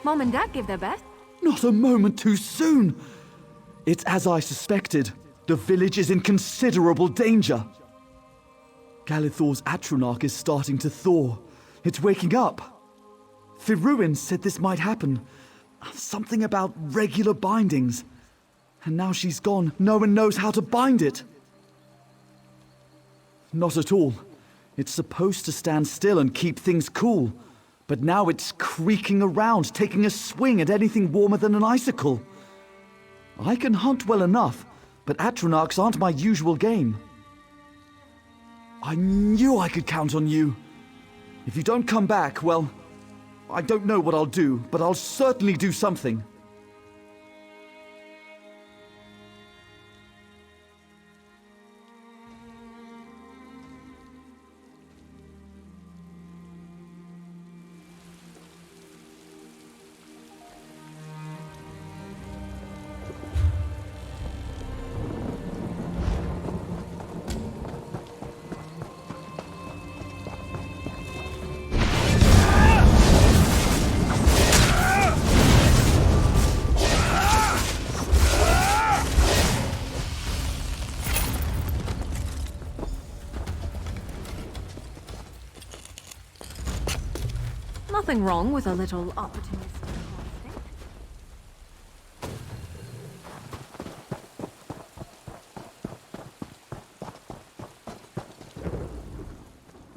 Mom and Dad give their best. Not a moment too soon! It's as I suspected. The village is in considerable danger. Galithor's Atronach is starting to thaw. It's waking up. Firuin said this might happen. Something about regular bindings. And now she's gone, no one knows how to bind it. Not at all. It's supposed to stand still and keep things cool. But now it's creaking around, taking a swing at anything warmer than an icicle. I can hunt well enough, but Atronachs aren't my usual game. I knew I could count on you. If you don't come back, well, I don't know what I'll do, but I'll certainly do something. Nothing wrong with a little opportunistic harvesting.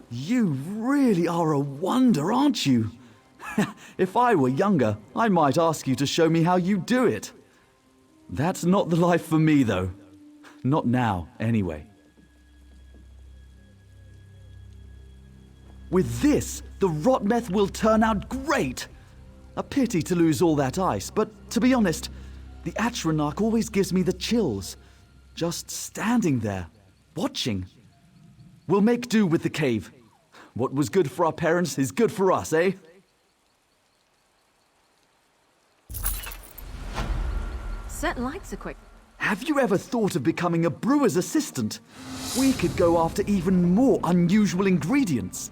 You really are a wonder, aren't you? If I were younger, I might ask you to show me how you do it. That's not the life for me, though. Not now, anyway. With this, the Rotmeth will turn out great! A pity to lose all that ice, but to be honest, the Atronach always gives me the chills. Just standing there, watching. We'll make do with the cave. What was good for our parents is good for us, eh? Set likes a quick. Have you ever thought of becoming a brewer's assistant? We could go after even more unusual ingredients.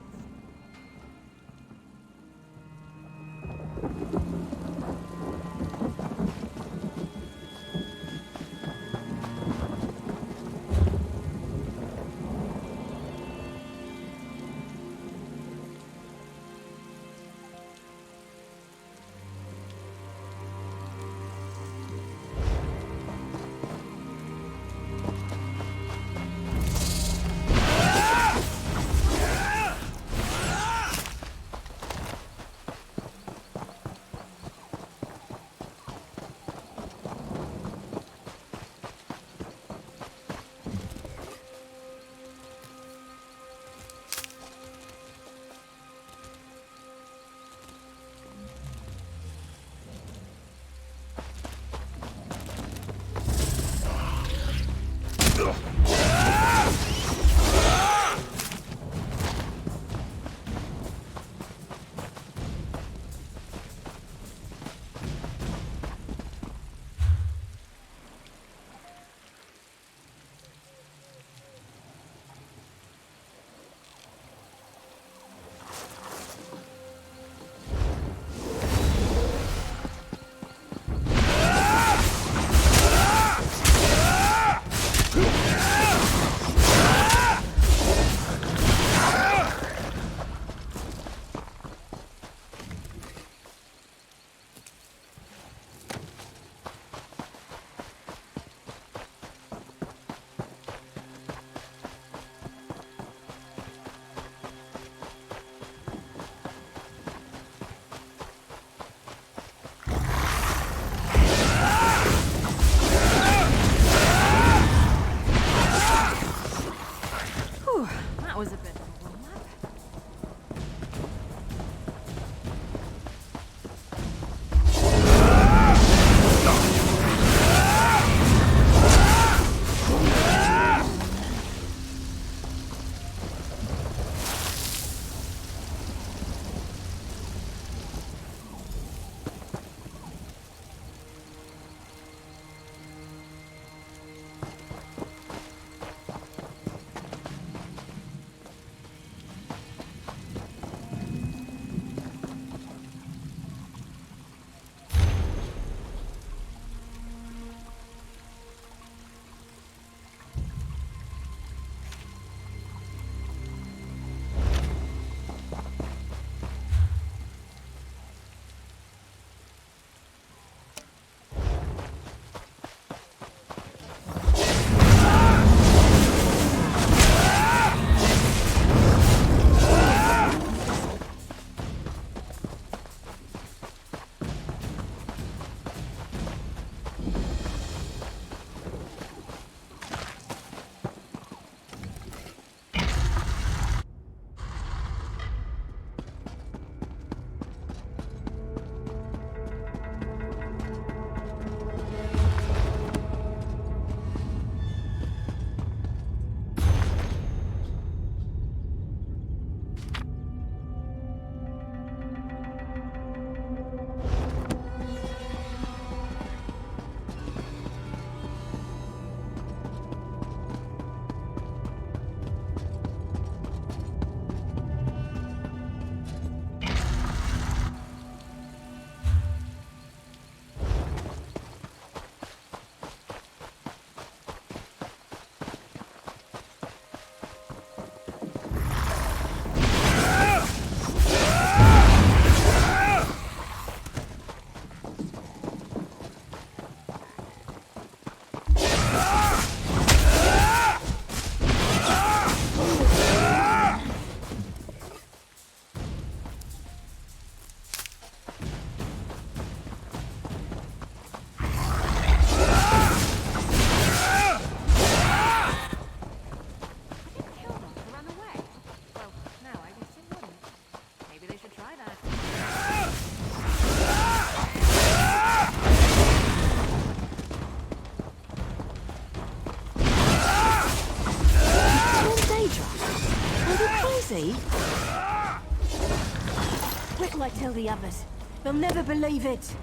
Wait till I tell the others. They'll never believe it.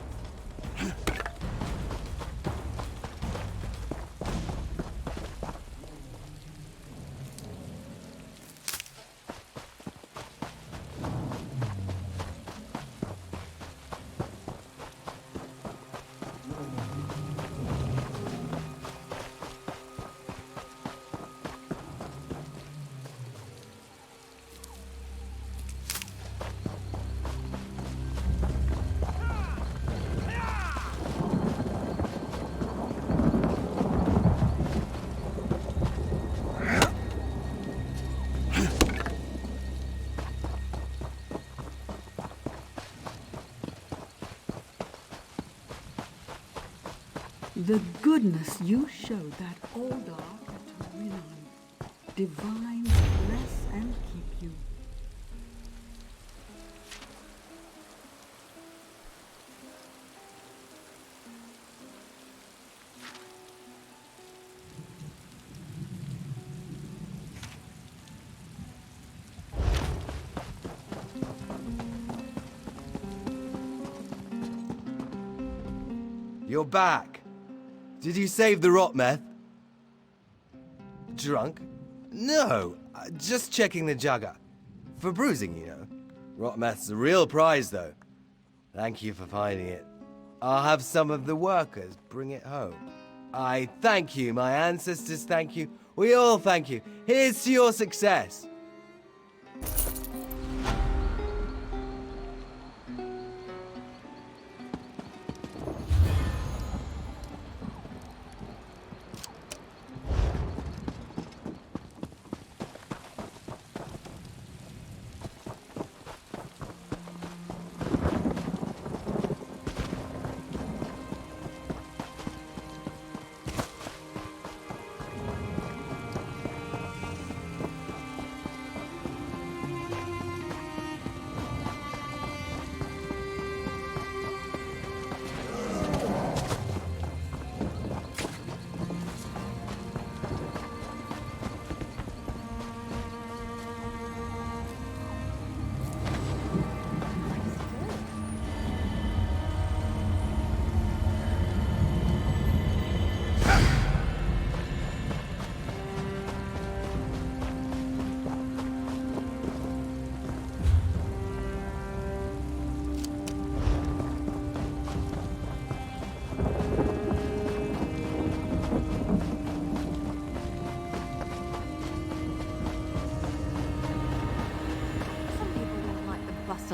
The goodness you showed that old ark at Rinon. Divine bless and keep you. You're back. Did you save the rot meth? Drunk? No, just checking the jugger. For bruising, you know. Rot meth's a real prize, though. Thank you for finding it. I'll have some of the workers bring it home. I thank you, my ancestors thank you, we all thank you. Here's to your success.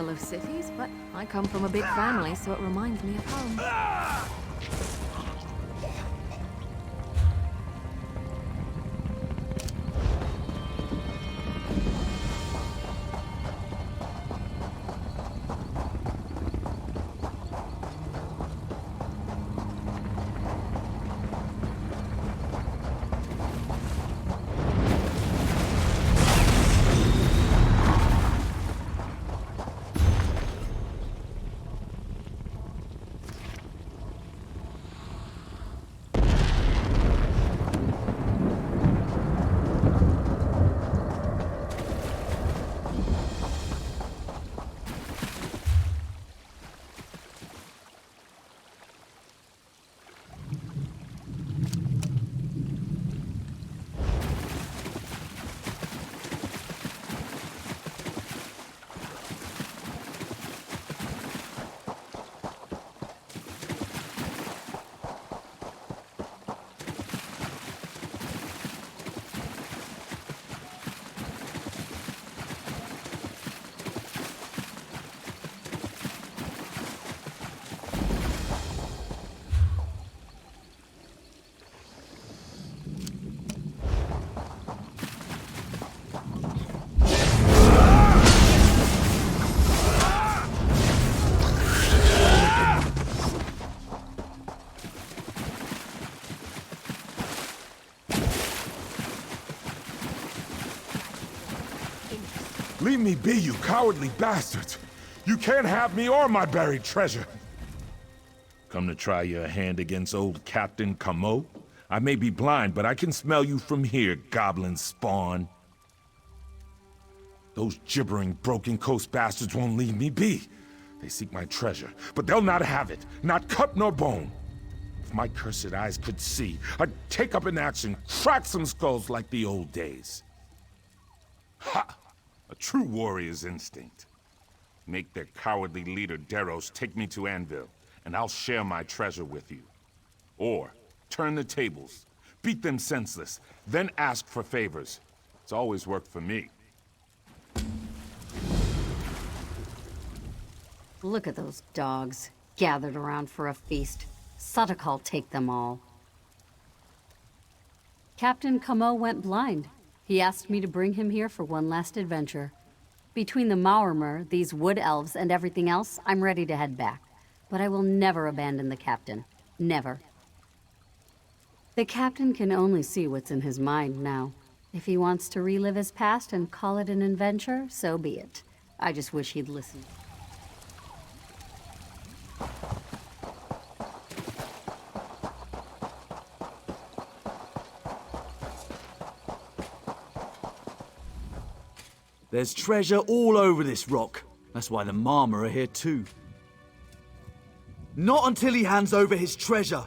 Of cities, but I come from a big family, so it reminds me of home. Leave me be, you cowardly bastards! You can't have me or my buried treasure! Come to try your hand against old Captain Camo? I may be blind, but I can smell you from here, goblin spawn. Those gibbering, broken coast bastards won't leave me be. They seek my treasure, but they'll not have it, not cut nor bone. If my cursed eyes could see, I'd take up an axe and crack some skulls like the old days. Ha! A true warrior's instinct. Make their cowardly leader Deros take me to Anvil, and I'll share my treasure with you. Or, turn the tables, beat them senseless, then ask for favors. It's always worked for me. Look at those dogs, gathered around for a feast. Sadakal take them all. Captain Kamo went blind. He asked me to bring him here for one last adventure. Between the Maormer, these wood elves, and everything else, I'm ready to head back. But I will never abandon the captain. Never. The captain can only see what's in his mind now. If he wants to relive his past and call it an adventure, so be it. I just wish he'd listen. There's treasure all over this rock. That's why the Marmor are here too. Not until he hands over his treasure.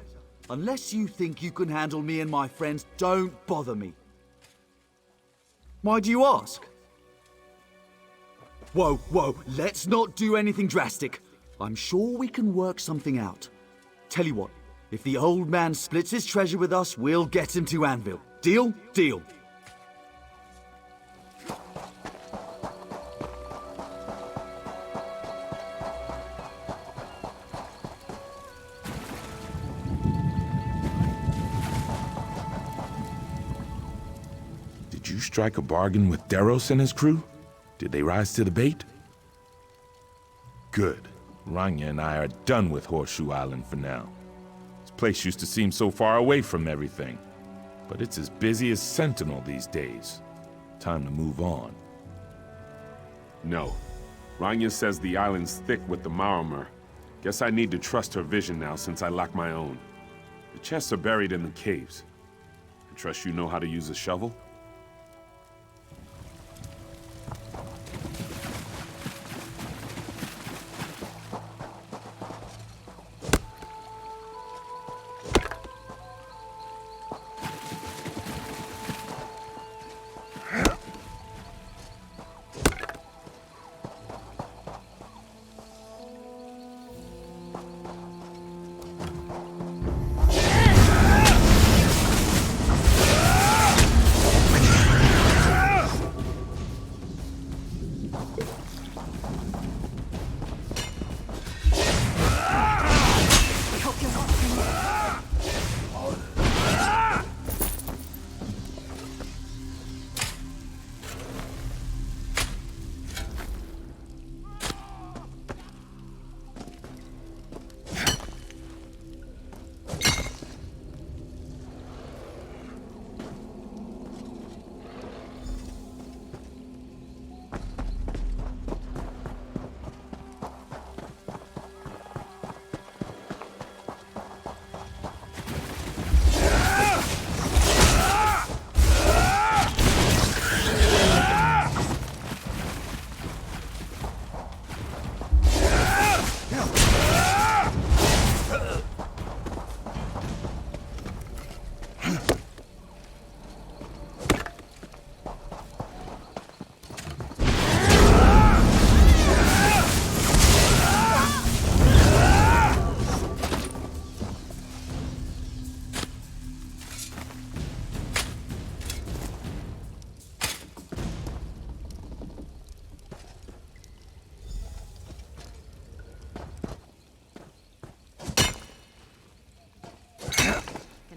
Unless you think you can handle me and my friends, don't bother me. Why do you ask? Whoa, let's not do anything drastic. I'm sure we can work something out. Tell you what, if the old man splits his treasure with us, we'll get him to Anvil. Deal? Deal. Did you strike a bargain with Deros and his crew? Did they rise to the bait? Good. Rania and I are done with Horseshoe Island for now. This place used to seem so far away from everything, but it's as busy as Sentinel these days. Time to move on. No. Rania says the island's thick with the Maormer. Guess I need to trust her vision now since I lack my own. The chests are buried in the caves. I trust you know how to use a shovel?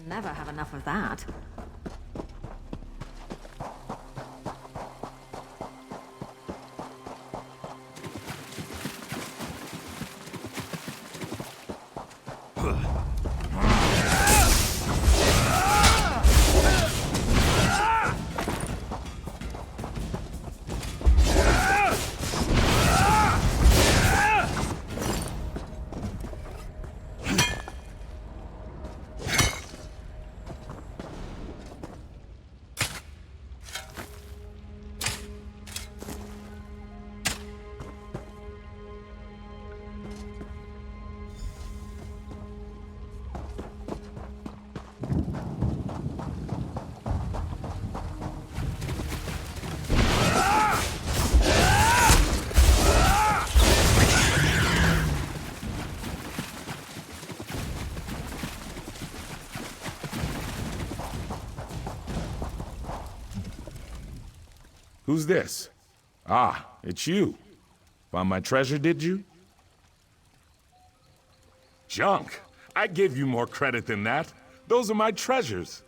Never have enough of that. Who's this? Ah, it's you. Found my treasure, did you? Junk! I gave you more credit than that. Those are my treasures.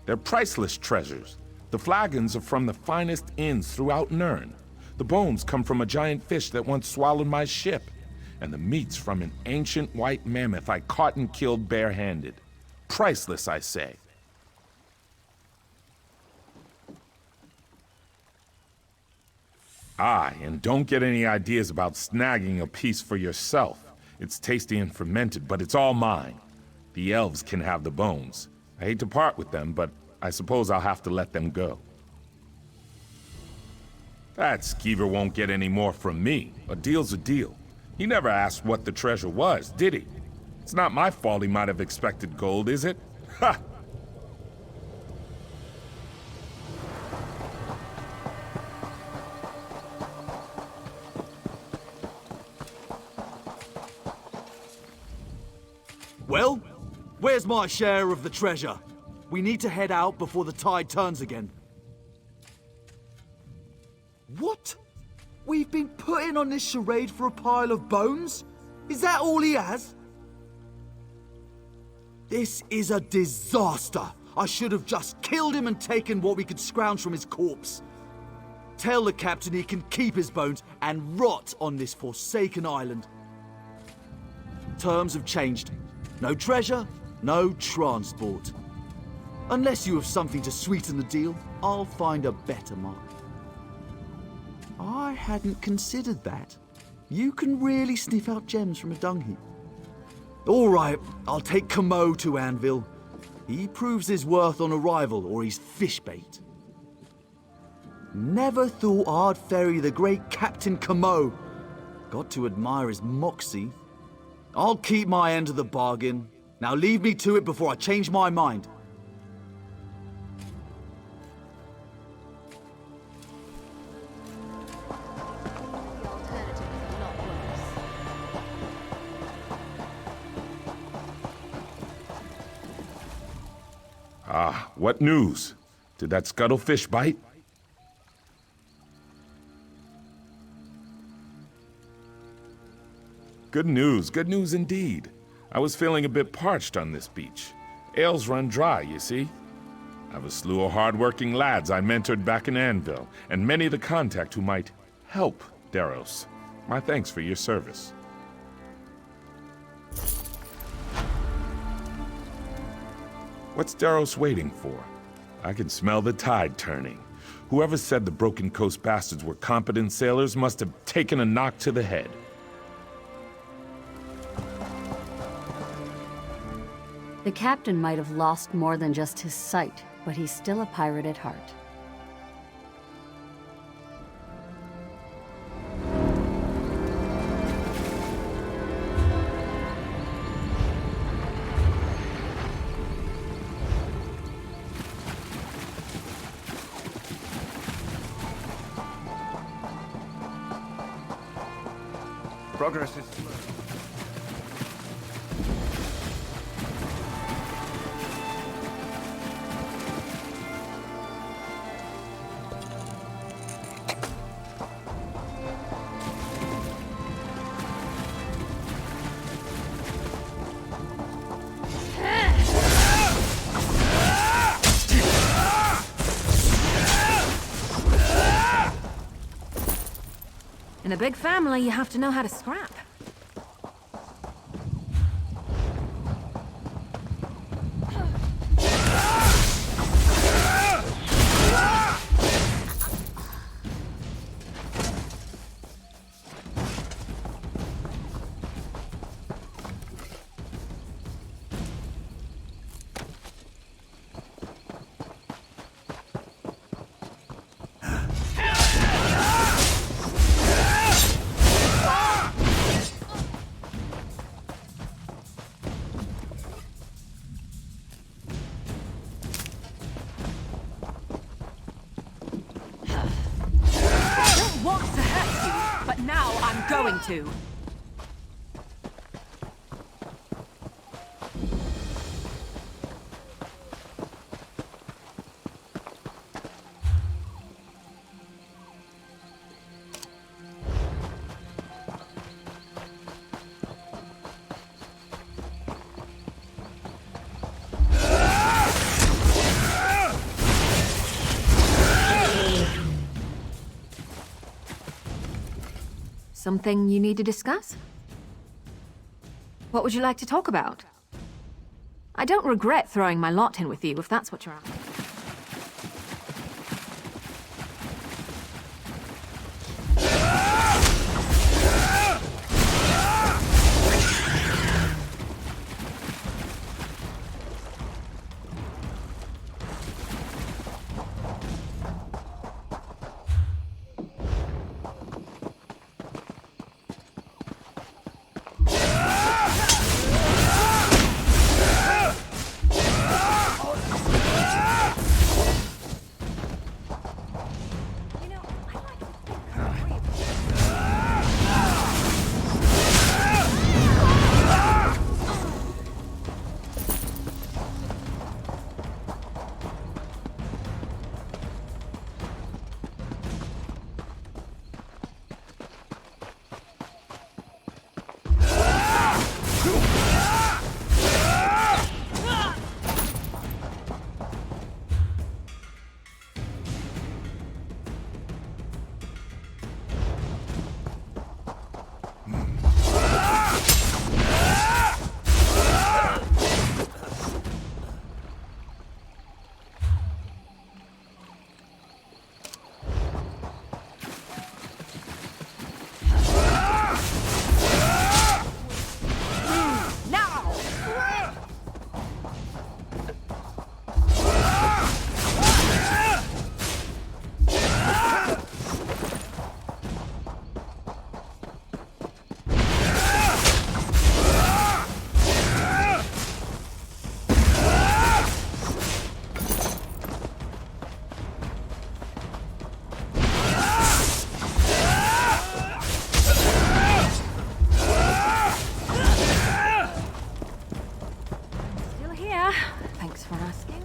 They're priceless treasures. The flagons are from the finest inns throughout Nirn. The bones come from a giant fish that once swallowed my ship. And the meat's from an ancient white mammoth I caught and killed barehanded. Priceless, I say. Aye, and don't get any ideas about snagging a piece for yourself. It's tasty and fermented, but it's all mine. The elves can have the bones. I hate to part with them, but I suppose I'll have to let them go. That skeever won't get any more from me. A deal's a deal. He never asked what the treasure was, did he? It's not my fault he might have expected gold, is it? Ha! Well, where's my share of the treasure? We need to head out before the tide turns again. What? We've been putting on this charade for a pile of bones? Is that all he has? This is a disaster. I should have just killed him and taken what we could scrounge from his corpse. Tell the captain he can keep his bones and rot on this forsaken island. Terms have changed. No treasure, no transport. Unless you have something to sweeten the deal, I'll find a better mark. I hadn't considered that. You can really sniff out gems from a dung heap. All right, I'll take Camo to Anvil. He proves his worth on arrival, or he's fish bait. Never thought I'd ferry the great Captain Camo. Got to admire his moxie. I'll keep my end of the bargain. Now leave me to it before I change my mind. Ah, what news? Did that scuttlefish bite? Good news indeed. I was feeling a bit parched on this beach. Ales run dry, you see. I have a slew of hard-working lads I mentored back in Anvil, and many the contact who might help Deros. My thanks for your service. What's Deros waiting for? I can smell the tide turning. Whoever said the Broken Coast bastards were competent sailors must have taken a knock to the head. The captain might have lost more than just his sight, but he's still a pirate at heart. Progress is slow. In a big family, you have to know how to scrap. Want to hurt you, but now I'm going to. Something you need to discuss? What would you like to talk about? I don't regret throwing my lot in with you, if that's what you're after. Thanks for asking.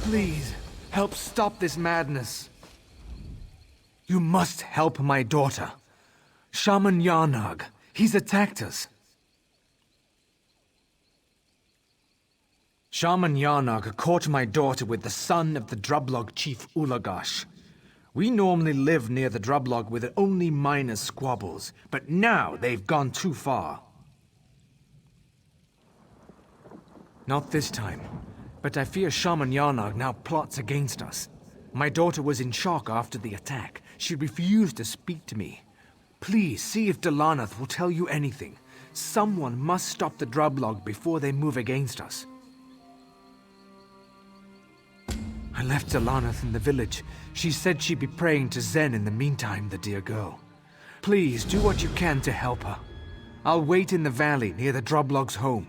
Please, help stop this madness. You must help my daughter. Shaman Yarnag, he's attacked us. Shaman Yarnag caught my daughter with the son of the Drublog chief Ulagash. We normally live near the Drublog with only minor squabbles, but now they've gone too far. Not this time. But I fear Shaman Yarnag now plots against us. My daughter was in shock after the attack. She refused to speak to me. Please, see if Delanath will tell you anything. Someone must stop the Drublog before they move against us. I left Delanath in the village. She said she'd be praying to Zen in the meantime, the dear girl. Please, do what you can to help her. I'll wait in the valley near the Drublog's home.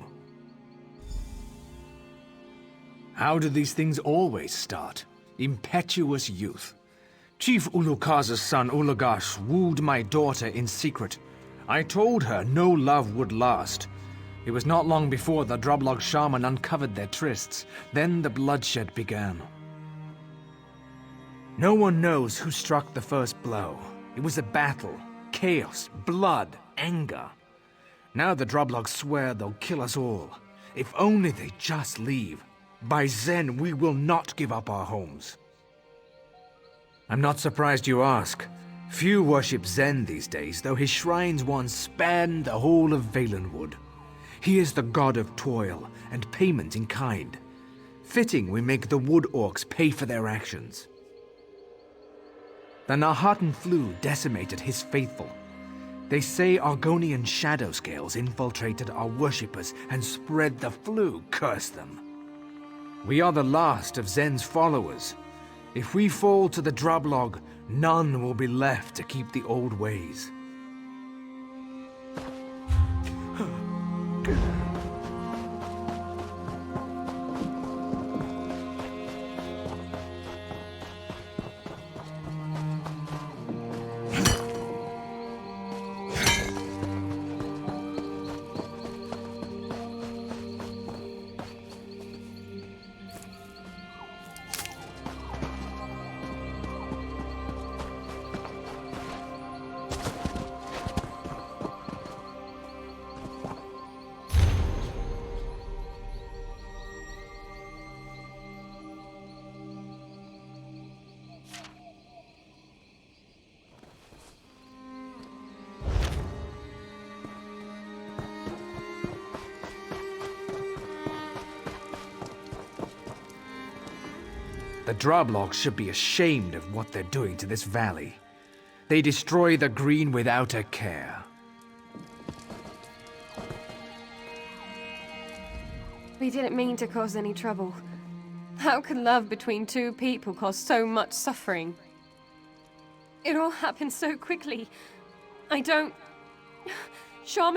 How do these things always start? Impetuous youth. Chief Ulukaza's son Ulagash wooed my daughter in secret. I told her no love would last. It was not long before the Droblog shaman uncovered their trysts. Then the bloodshed began. No one knows who struck the first blow. It was a battle, chaos, blood, anger. Now the Droblogs swear they'll kill us all. If only they just leave. By Zen, we will not give up our homes. I'm not surprised you ask. Few worship Zen these days, though his shrines once spanned the whole of Valenwood. He is the god of toil and payment in kind. Fitting we make the wood orcs pay for their actions. The Nahartan flu decimated his faithful. They say Argonian shadow scales infiltrated our worshippers and spread the flu, curse them. We are the last of Zen's followers. If we fall to the Droblog, none will be left to keep the old ways. The Droblogs should be ashamed of what they're doing to this valley. They destroy the green without a care. We didn't mean to cause any trouble. How could love between two people cause so much suffering? It all happened so quickly. Shaman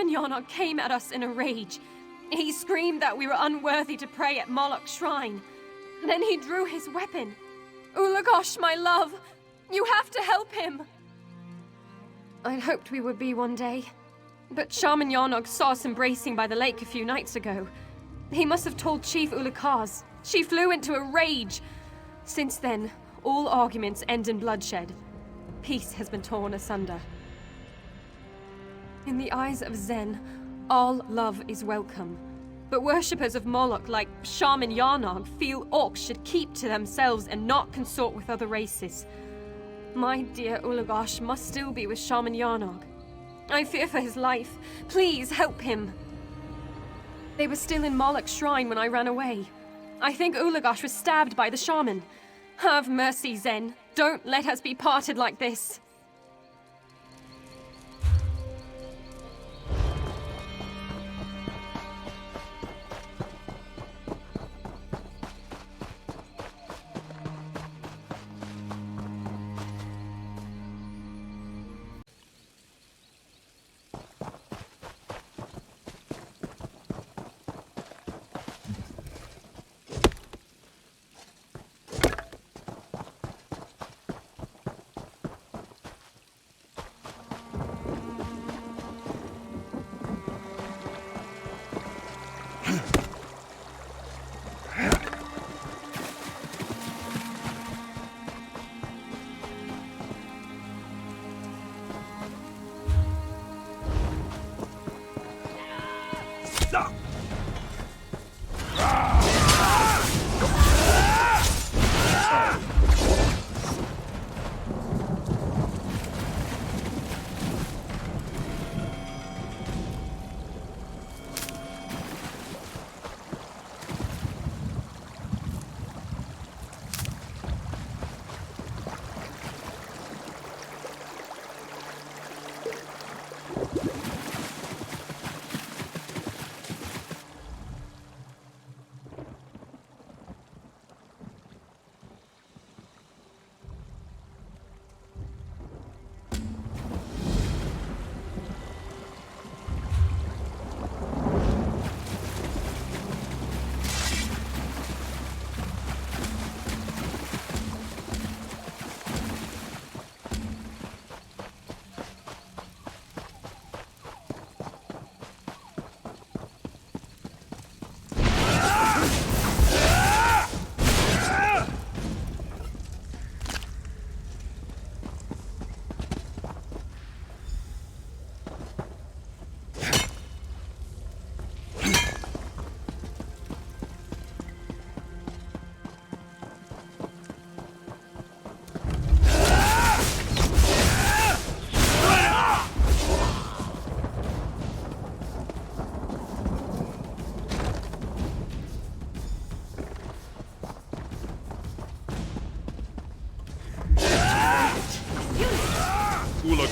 Yarnock came at us in a rage. He screamed that we were unworthy to pray at Moloch's shrine. Then he drew his weapon. Ulagosh, my love! You have to help him! I'd hoped we would be one day. But Shaman Yarnock saw us embracing by the lake a few nights ago. He must have told Chief Ulakaz. She flew into a rage. Since then, all arguments end in bloodshed. Peace has been torn asunder. In the eyes of Zen, all love is welcome. But worshippers of Moloch like Shaman Yarnog feel orcs should keep to themselves and not consort with other races. My dear Ulagosh must still be with Shaman Yarnog. I fear for his life. Please help him. They were still in Moloch's shrine when I ran away. I think Ulagosh was stabbed by the shaman. Have mercy, Zen. Don't let us be parted like this.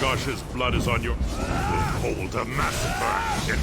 Ulagosh's blood is on your... Hold a massacre action!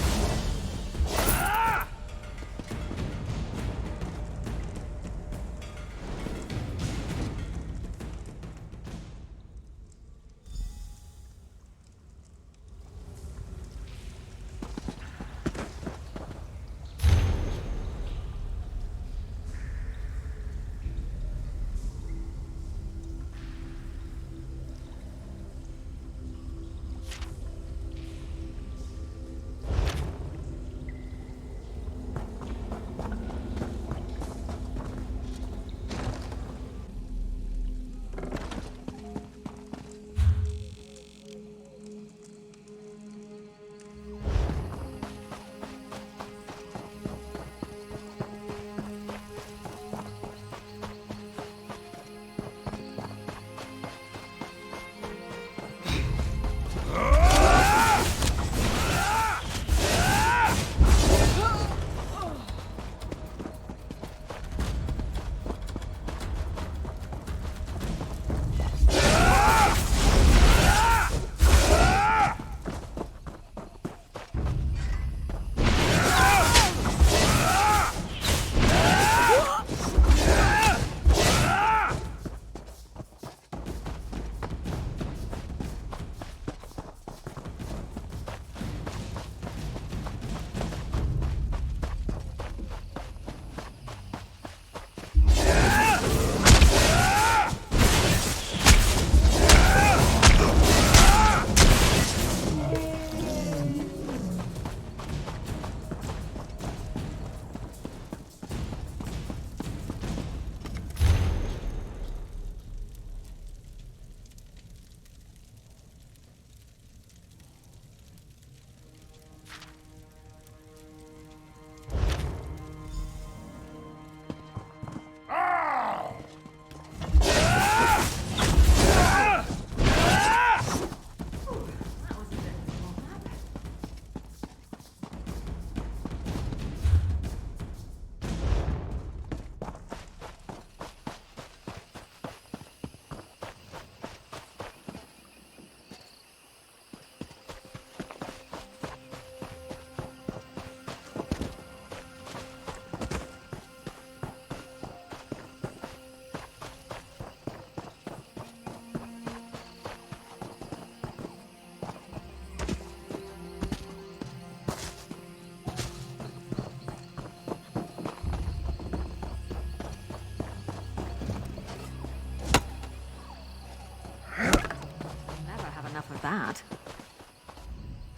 That.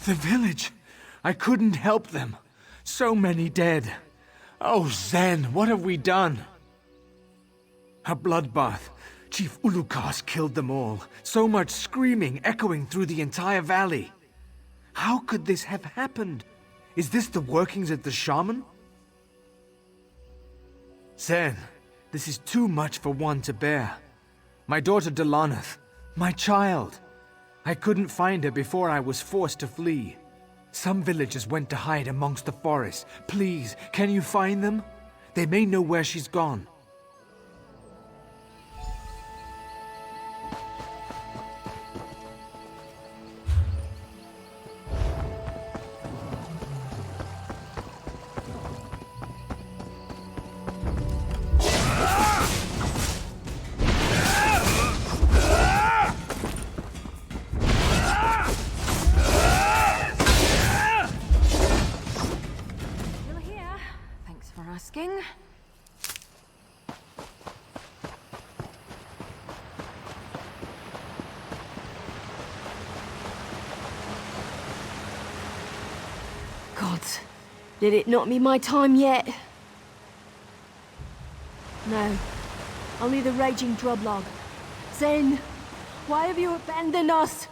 The village! I couldn't help them. So many dead. Oh, Zen, what have we done? A bloodbath. Chief Ulukas killed them all. So much screaming echoing through the entire valley. How could this have happened? Is this the workings of the shaman? Zen, this is too much for one to bear. My daughter Delanath, my child. I couldn't find her before I was forced to flee. Some villagers went to hide amongst the forest. Please, can you find them? They may know where she's gone. Gods, did it not be my time yet? No, only the raging drublog. Zen, why have you abandoned us?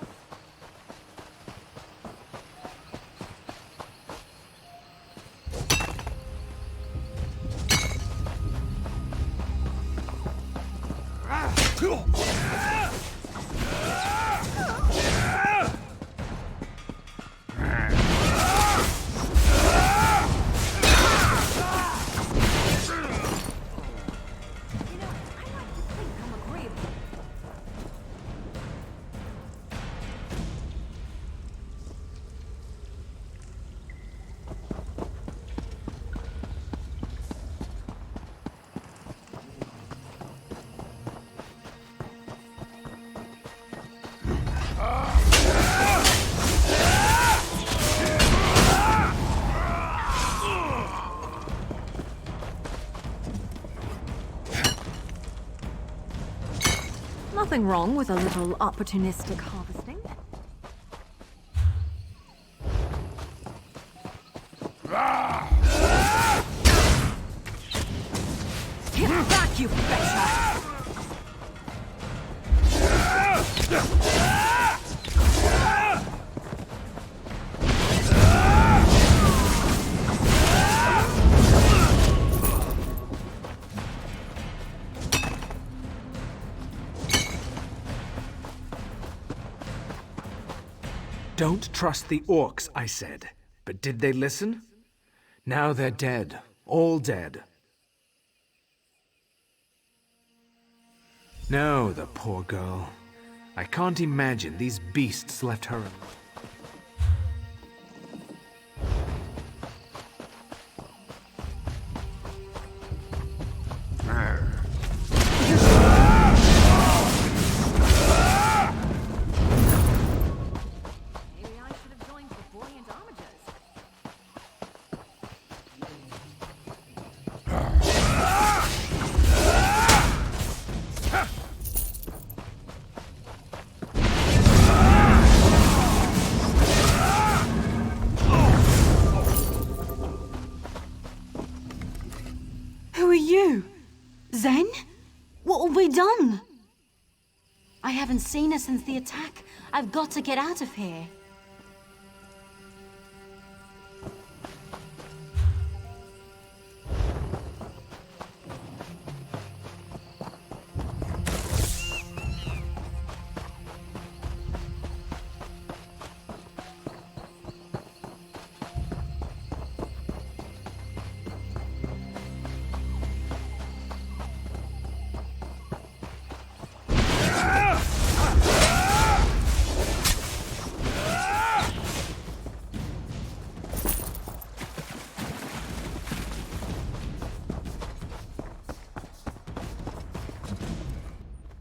nothing wrong with a little opportunistic harvesting. Get back, you fetcher! Don't trust the orcs, I said. But did they listen? Now they're dead. All dead. No, the poor girl. I can't imagine these beasts left her alone. Maybe I should have joined the buoyant armigers. Who are you? Zen? What have we done? I haven't seen her since the attack. I've got to get out of here.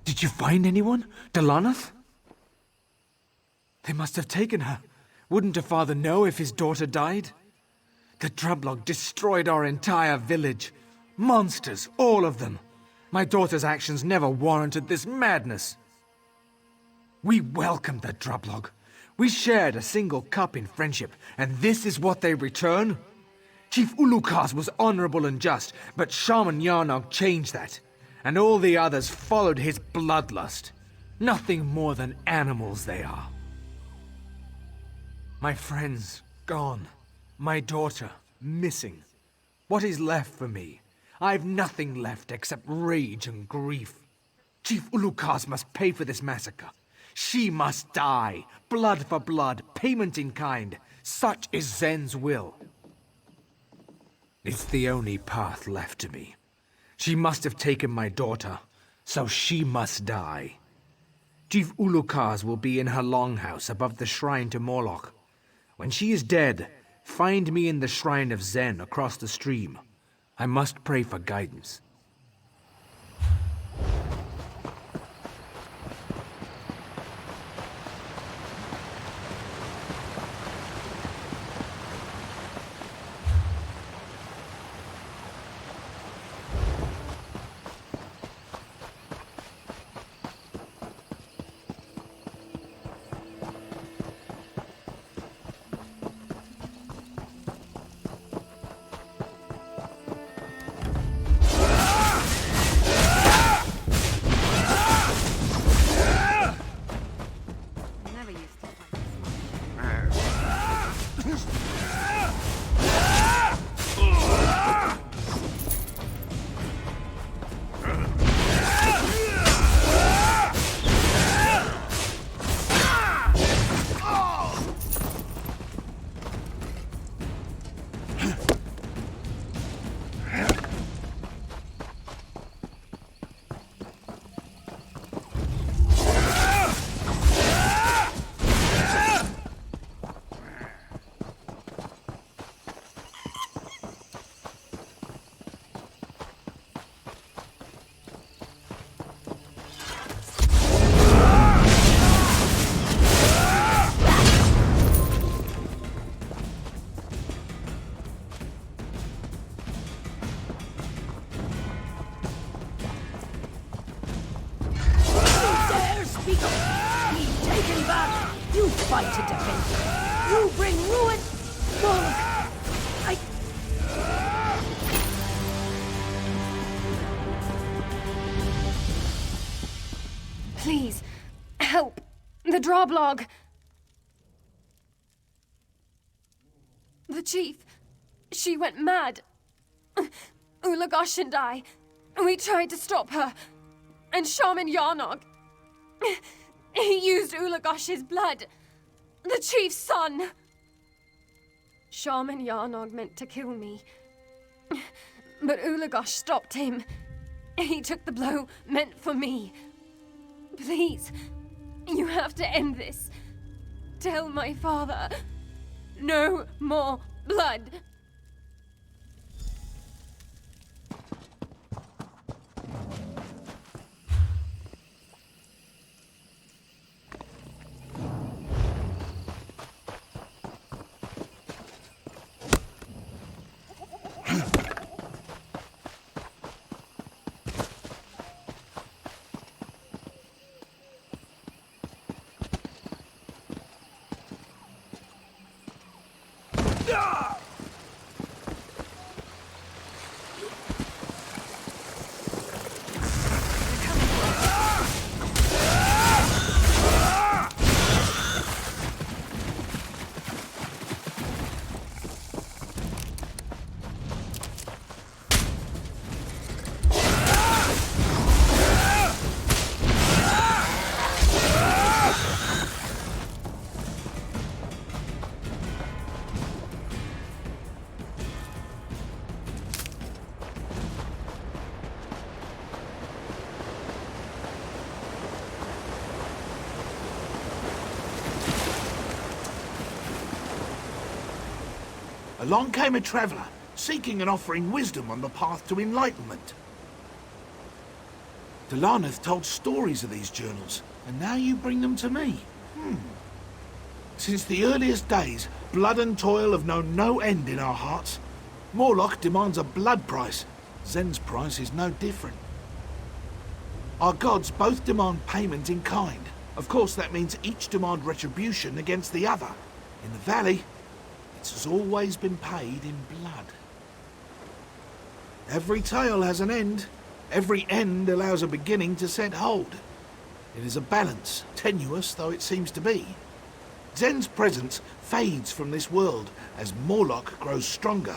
Did you find anyone? Delanath? They must have taken her. Wouldn't her father know if his daughter died? The Drublog destroyed our entire village. Monsters, all of them. My daughter's actions never warranted this madness. We welcomed the Drublog. We shared a single cup in friendship, and this is what they return? Chief Ulukas was honorable and just, but Shaman Yarnog changed that. And all the others followed his bloodlust. Nothing more than animals they are. My friends, gone. My daughter, missing. What is left for me? I've nothing left except rage and grief. Chief Ulukas must pay for this massacre. She must die. Blood for blood, payment in kind. Such is Zen's will. It's the only path left to me. She must have taken my daughter, so she must die. Chief Ulukas will be in her longhouse above the shrine to Moloch. When she is dead, find me in the shrine of Zen across the stream. I must pray for guidance. fight to defend it. You bring ruin. Moloch, Please, help. The Droblog. The chief. She went mad. Ulagosh and I. We tried to stop her. And Shaman Yarnog. He used Ulagosh's blood. The chief's son. Shaman Yarnog meant to kill me. But Ulagosh stopped him. He took the blow meant for me. Please, you have to end this. Tell my father. No more blood. Along came a traveller, seeking and offering wisdom on the path to enlightenment. Delaneth told stories of these journals, and now you bring them to me. Since the earliest days, blood and toil have known no end in our hearts. Morlock demands a blood price. Zen's price is no different. Our gods both demand payment in kind. Of course, that means each demand retribution against the other. In the valley, it has always been paid in blood. Every tale has an end. Every end allows a beginning to set hold. It is a balance, tenuous though it seems to be. Zen's presence fades from this world as Morlock grows stronger.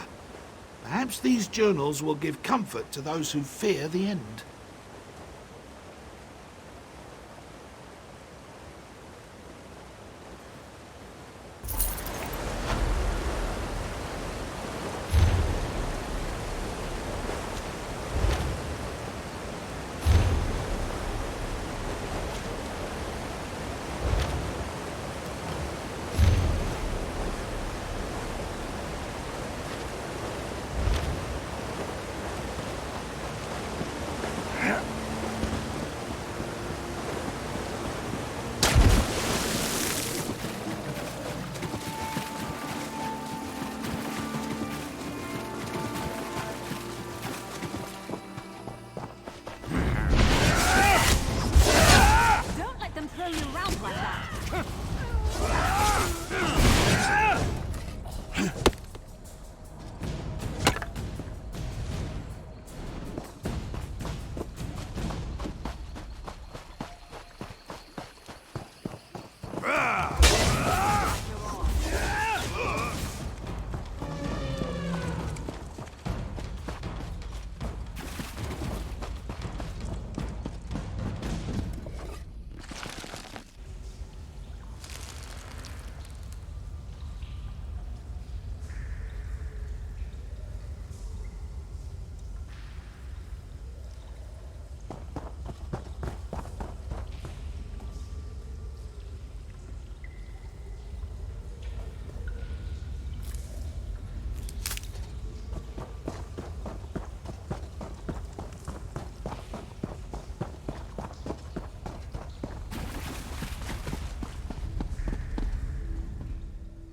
Perhaps these journals will give comfort to those who fear the end.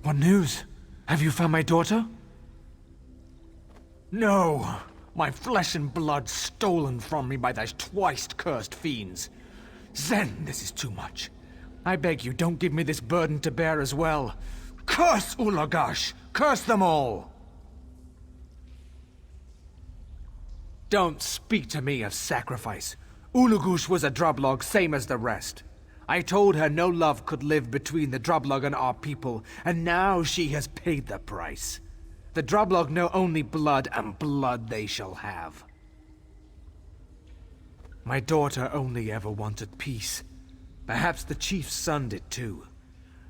What news? Have you found my daughter? No! My flesh and blood stolen from me by those twice cursed fiends. Zen, this is too much. I beg you, don't give me this burden to bear as well. Curse Ulagosh! Curse them all! Don't speak to me of sacrifice. Ulugush was a Drublog, same as the rest. I told her no love could live between the Drublog and our people, and now she has paid the price. The Drublog know only blood, and blood they shall have. My daughter only ever wanted peace. Perhaps the chief's son did too.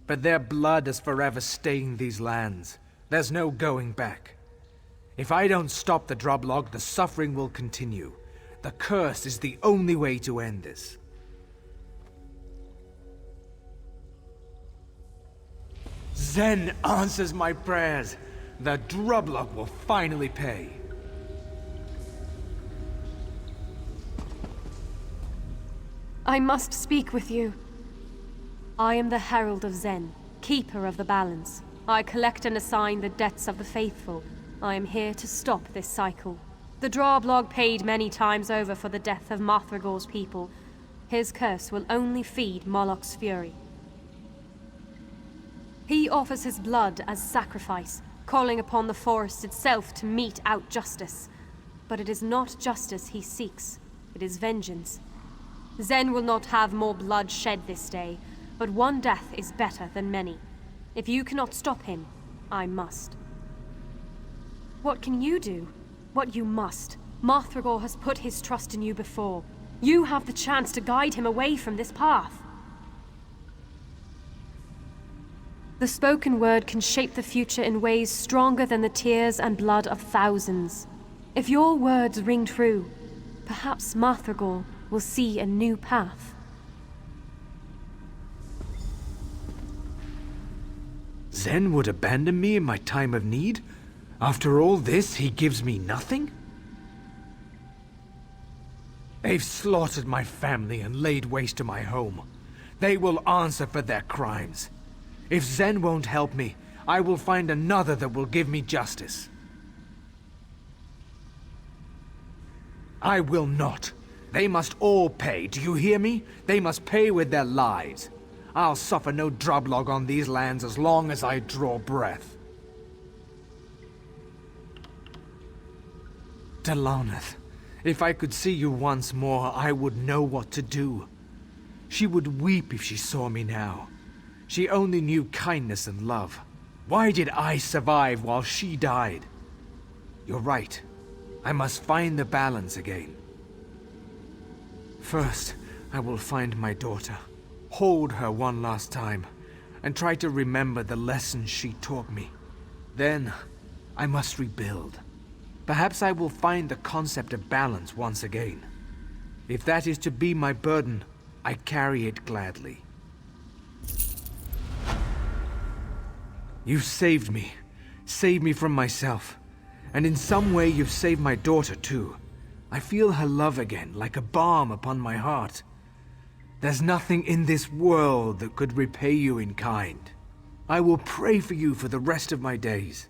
But their blood is forever stained these lands. There's no going back. If I don't stop the Drublog, the suffering will continue. The curse is the only way to end this. Zen answers my prayers. The Drublog will finally pay. I must speak with you. I am the Herald of Zen, Keeper of the Balance. I collect and assign the debts of the faithful. I am here to stop this cycle. The Drublog paid many times over for the death of Marthragor's people. His curse will only feed Moloch's fury. He offers his blood as sacrifice, calling upon the forest itself to mete out justice. But it is not justice he seeks, it is vengeance. Zen will not have more blood shed this day, but one death is better than many. If you cannot stop him, I must. What can you do? What you must. Marthragor has put his trust in you before. You have the chance to guide him away from this path. The spoken word can shape the future in ways stronger than the tears and blood of thousands. If your words ring true, perhaps Marthragor will see a new path. Zen would abandon me in my time of need? After all this, he gives me nothing? They've slaughtered my family and laid waste to my home. They will answer for their crimes. If Zen won't help me, I will find another that will give me justice. I will not. They must all pay, do you hear me? They must pay with their lives. I'll suffer no Drublog on these lands as long as I draw breath. Delaneth, if I could see you once more, I would know what to do. She would weep if she saw me now. She only knew kindness and love. Why did I survive while she died? You're right. I must find the balance again. First, I will find my daughter, hold her one last time, and try to remember the lessons she taught me. Then, I must rebuild. Perhaps I will find the concept of balance once again. If that is to be my burden, I carry it gladly. You've saved me from myself, and in some way you've saved my daughter too. I feel her love again, like a balm upon my heart. There's nothing in this world that could repay you in kind. I will pray for you for the rest of my days.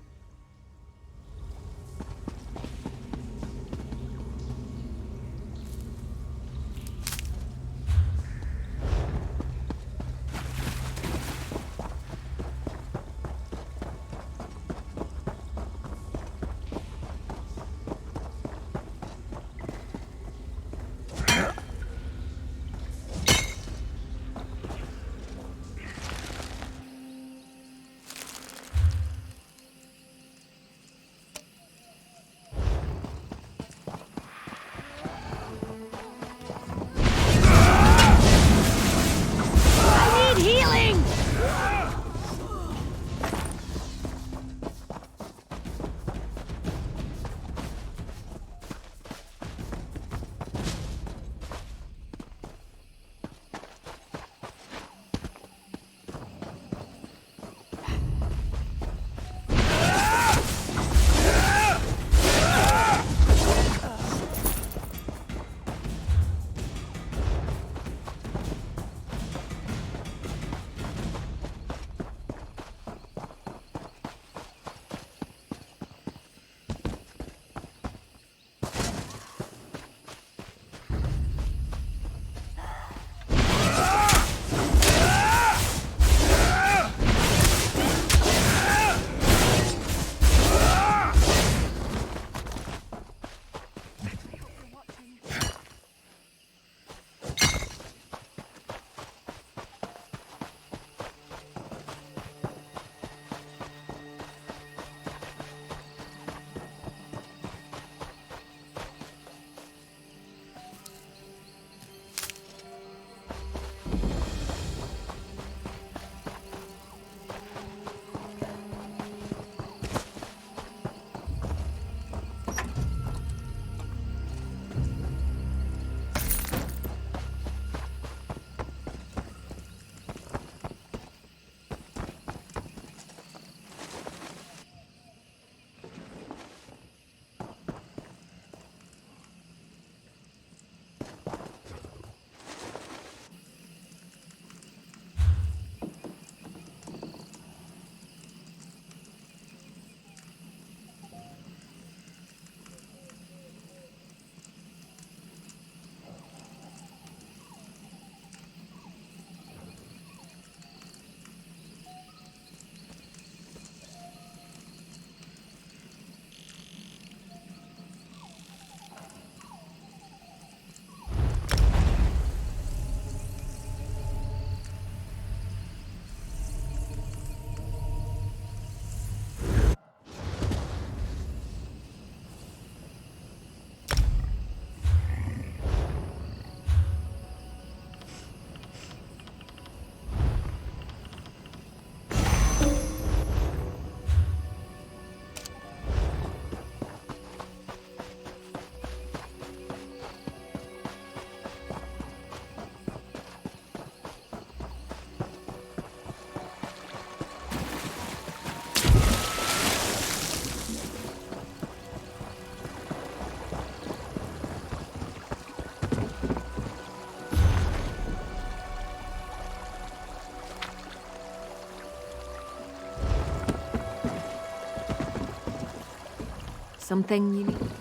Something you need?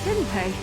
didn't they?